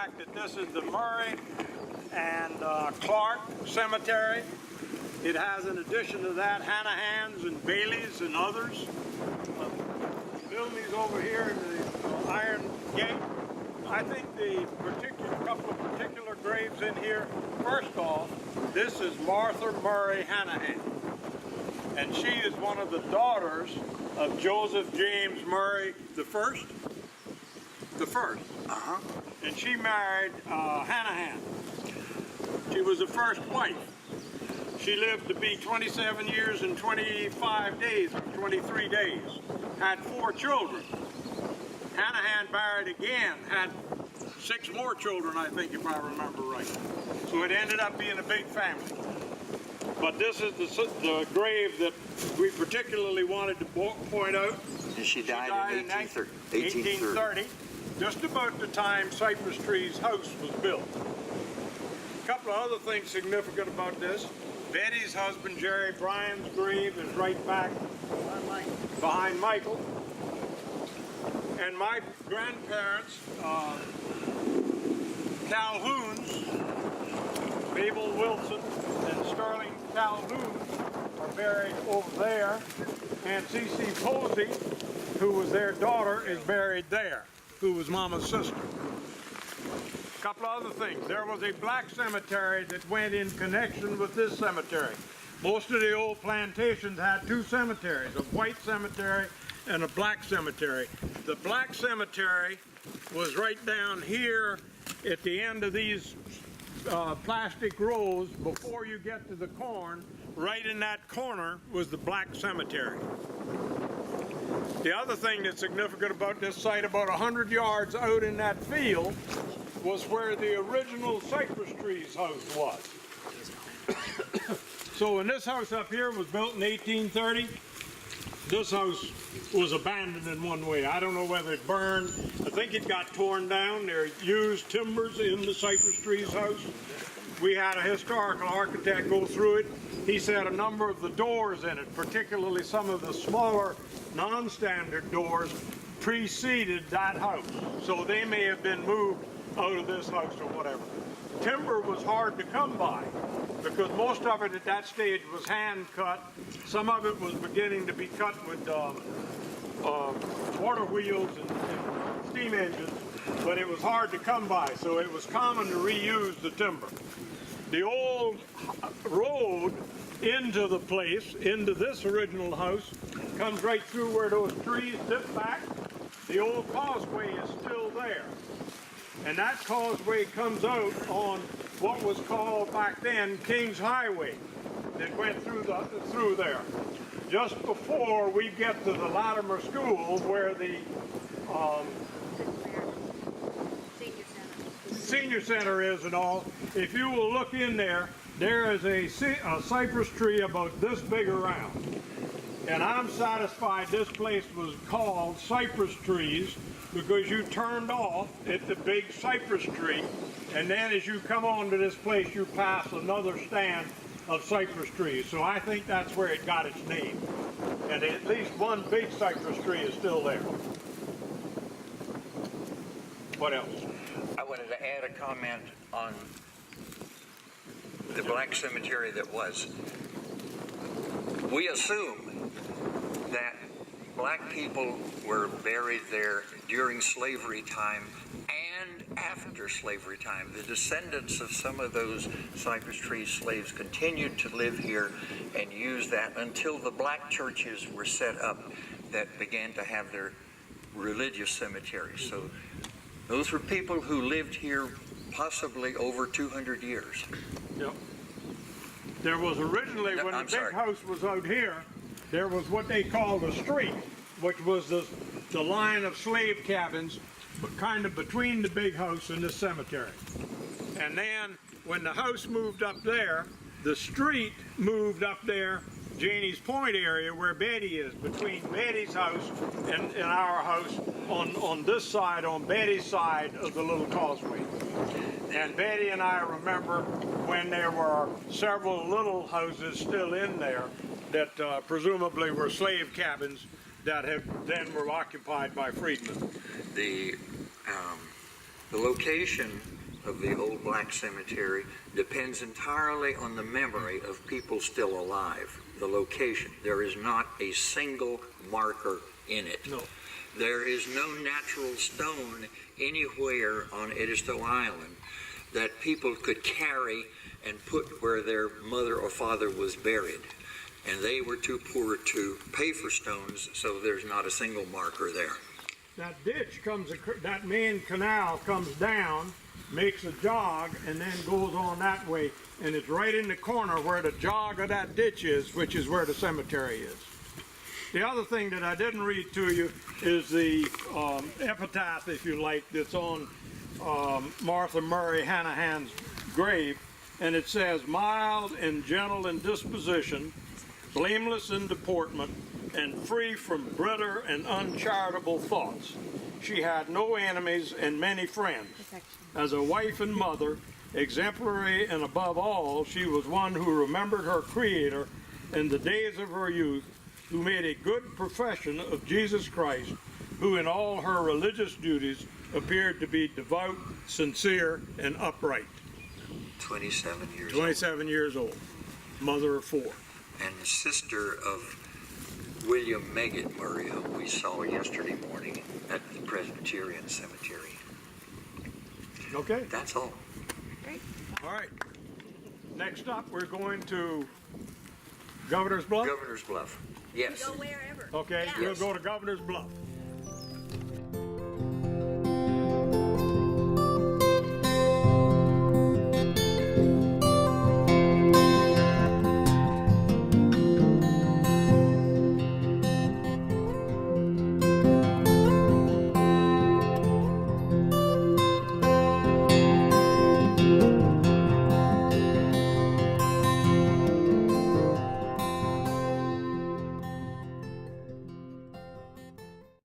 fact that this is the Murray and Clark Cemetery. It has, in addition to that, Hanahans and Baileys and others. Buildings over here in the Iron Gate. I think the couple of particular graves in here, first off, this is Martha Murray Hanahan. And she is one of the daughters of Joseph James Murray the first. And she married Hanahan. She was the first wife. She lived to be 27 years and 25 days, or 23 days. Had 4 children. Hanahan married again, had 6 more children, I think, if I remember right. So it ended up being a big family. But this is the grave that we particularly wanted to point out. And she died in 1830. Just about the time Cypress Tree's house was built. A couple of other things significant about this. Betty's husband, Jerry Bryan's grave, is right back behind Michael. And my grandparents, Calhoun's, Mabel Wilson and Sterling Calhoun, are buried over there. And C.C. Posey, who was their daughter, is buried there, who was Mama's sister. A couple of other things. There was a black cemetery that went in connection with this cemetery. Most of the old plantations had 2 cemeteries, a white cemetery and a black cemetery. The black cemetery was right down here at the end of these plastic rows before you get to the corn. Right in that corner was the black cemetery. The other thing that's significant about this site, about 100 yards out in that field, was where the original Cypress Tree's house was. So when this house up here was built in 1830, this house was abandoned in one way. I don't know whether it burned. I think it got torn down. There used timbers in the Cypress Tree's house. We had a historical architect go through it. He said a number of the doors in it, particularly some of the smaller non-standard doors, preceded that house. So they may have been moved out of this house or whatever. Timber was hard to come by because most of it at that stage was hand cut. Some of it was beginning to be cut with water wheels and steam engines, but it was hard to come by, so it was common to reuse the timber. The old road into the place, into this original house, comes right through where those trees dip back. The old causeway is still there. And that causeway comes out on what was called back then King's Highway that went through there. Just before we get to the Latimer School where the senior center is and all, if you will look in there, there is a cypress tree about this big around. And I'm satisfied this place was called Cypress Trees because you turned off at the big cypress tree, and then as you come on to this place, you pass another stand of cypress trees. So I think that's where it got its name. And at least one big cypress tree is still there. What else? I wanted to add a comment on the black cemetery that was. We assume that black people were buried there during slavery time and after slavery time. The descendants of some of those Cypress Tree slaves continued to live here and use that until the black churches were set up that began to have their religious cemeteries. So those were people who lived here possibly over 200 years. Yep. There was originally, when the big house was out here, there was what they called a street, which was the line of slave cabins, but kind of between the big house and the cemetery. And then when the house moved up there, the street moved up there, Janie's Point area where Betty is, between Betty's house and our house on this side, on Betty's side of the little causeway. And Betty and I remember when there were several little houses still in there that presumably were slave cabins that then were occupied by freedmen. The location of the old black cemetery depends entirely on the memory of people still alive. The location. There is not a single marker in it. No. There is no natural stone anywhere on Edisto Island that people could carry and put where their mother or father was buried. And they were too poor to pay for stones, so there's not a single marker there. That ditch that main canal comes down, makes a jog, and then goes on that way. And it's right in the corner where the jog of that ditch is, which is where the cemetery is. The other thing that I didn't read to you is the epitaph, if you like, that's on Martha Murray Hanahan's grave. And it says, mild and gentle in disposition, blameless in deportment, and free from bitter and uncharitable thoughts. She had no enemies and many friends. As a wife and mother, exemplary and above all, she was one who remembered her Creator in the days of her youth, who made a good profession of Jesus Christ, who in all her religious duties appeared to be devout, sincere, and upright. 27 years 27 years old, mother of 4. And the sister of William Meggett Murray, whom we saw yesterday morning at the Presbyterian Cemetery. Okay, That's all. all right. Next up, we're going to Governor's Bluff. Governor's Bluff. Yes. Go wherever. Okay, Yeah. we'll go to Governor's Bluff.